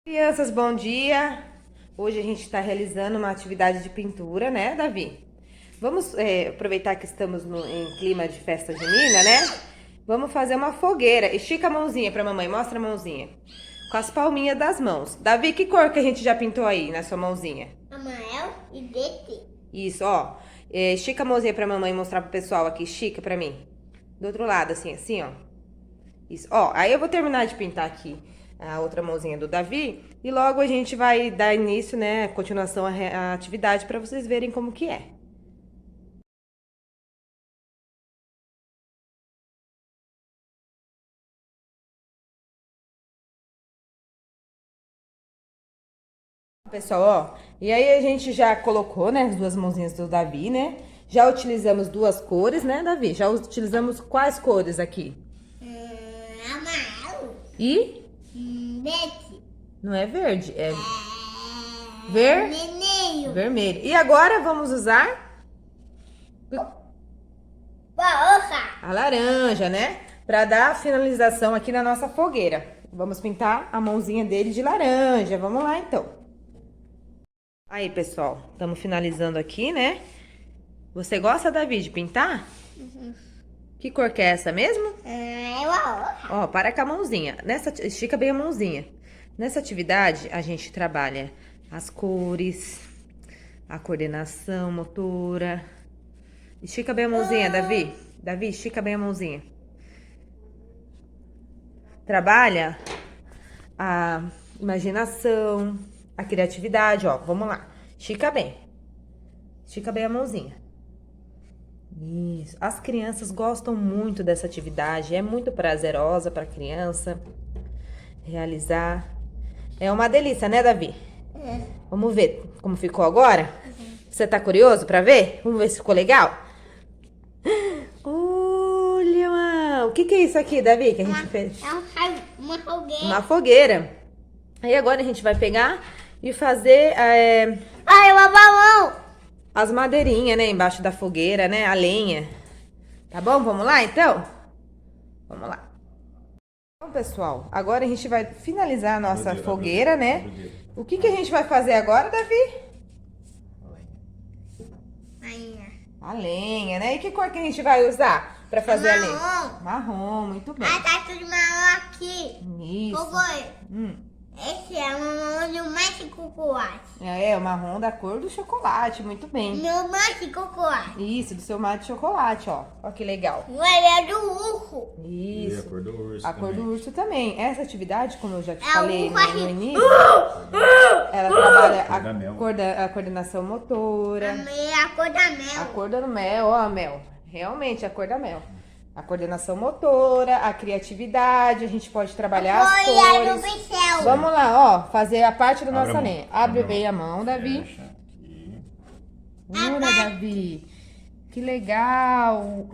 Crianças, bom dia! Hoje a gente está realizando uma atividade de pintura, né, Davi? Vamos aproveitar que estamos em clima de festa junina, né? Vamos fazer uma fogueira. Estica a mãozinha pra mamãe, mostra a mãozinha. Com as palminhas das mãos. Davi, que cor que a gente já pintou aí na sua mãozinha? Amarelo e verde. Isso, ó. Estica a mãozinha pra mamãe mostrar pro pessoal aqui. Estica pra mim. Do outro lado, assim, ó. Isso, ó. Aí eu vou terminar de pintar aqui a outra mãozinha do Davi e logo a gente vai dar início, né, continuação à atividade para vocês verem como que é. Pessoal, ó, e aí a gente já colocou, né, as duas mãozinhas do Davi, né? Já utilizamos duas cores, né, Davi? Já utilizamos quais cores aqui? Amarelo. E? Verde. Não é verde, é Vermelho. vermelho. E agora vamos usar Roxa. a laranja, né? Para dar a finalização aqui na nossa fogueira. Vamos pintar a mãozinha dele de laranja. Vamos lá, então. Aí, pessoal, estamos finalizando aqui, né? Você gosta, Davi, de pintar? Uhum. Que cor que é essa mesmo? É roxa. Ó, para com a mãozinha. Estica bem a mãozinha. Nessa atividade, a gente trabalha as cores, a coordenação motora. Estica bem a mãozinha, Davi. Davi, estica bem a mãozinha. Trabalha a imaginação, a criatividade, ó. Vamos lá. Estica bem. Estica bem a mãozinha. Isso. As crianças gostam muito dessa atividade. É muito prazerosa para a criança realizar. É uma delícia, né, Davi? É. Vamos ver como ficou agora? Você tá curioso para ver? Vamos ver se ficou legal? Olha, o que é isso aqui, Davi, que a gente fez? Uma fogueira. Uma fogueira. Aí agora a gente vai pegar e fazer Ai, uma balão. as madeirinhas, né, embaixo da fogueira, né, a lenha. Tá bom? Vamos lá, então? Vamos lá. Bom, pessoal, agora a gente vai finalizar a nossa fogueira, né? O que a gente vai fazer agora, Davi? Rainha. A lenha, né? E que cor que a gente vai usar pra fazer a lenha? Marrom. Marrom, muito bem. Ah, tá tudo marrom aqui. Isso. Foi. Hum. Esse é o marrom do mais chocolate. É, o marrom da cor do chocolate, muito bem. Meu mais chocolate. Isso, do seu mar de chocolate, ó. Ó que legal. O é do urso. E a Isso. cor do urso A cor também. do urso também. Essa atividade, como eu já te É falei o no urso. início, ela trabalha Cor da mel. a coordenação motora, A cor da a mel. cor da mel, ó, a mel. Realmente, a cor da mel. A coordenação motora, a criatividade, a gente pode trabalhar as Olha do cores. pincel. Vamos lá, ó, fazer a parte da Abre nossa a mão. lenha. Abre Abre a bem a mão, Davi. Fecha aqui. Olha, Davi. Que legal.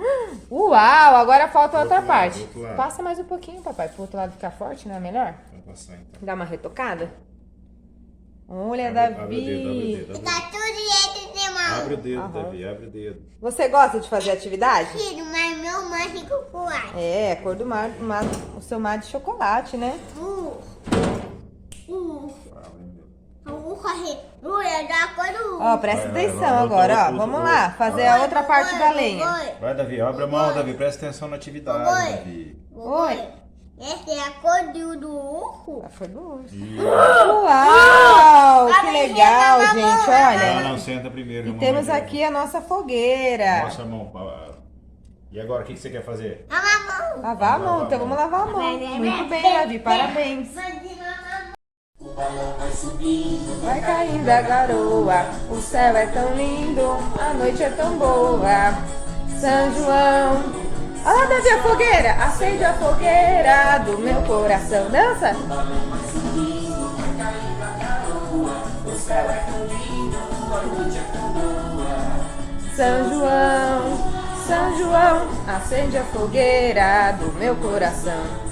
Uau, agora falta Do outra outro lado, parte. do outro lado. Passa mais um pouquinho, papai, pro outro lado ficar forte, não é melhor? Vai passar então. Dá uma retocada? Olha, Abre o dedo, Davi. abre o dedo. Tá tudo dentro de mão. Abre o dedo, Aham. Davi, abre o dedo. Você gosta de fazer atividade? Filho, mas meu mais chocolate. É, a cor do mar, o seu mar de chocolate, né? O é da cor do Ó, presta Vai, vai, atenção vai, agora, ó. outro, Vamos outro. lá, fazer a outra parte da lenha. Vai, Davi, abre a mão, Davi, presta atenção na atividade, Oi. Davi. Oi. Essa é a cor do urso. A cor do urso. Isso. Uau, que Abre legal, a mão, gente, Não, olha. não, senta primeiro. E mamãe temos dela. aqui a nossa fogueira. Mostra a mão. E agora, o que você quer fazer? A mamão. Lavar a mão, então vamos lavar a mão. Muito bem, Davi, parabéns. Vai caindo a garoa, o céu é tão lindo, a noite é tão boa. São João. Olha lá, Davi, a fogueira. Acende a fogueira do meu coração. Dança. São João, São João, acende a fogueira do meu coração.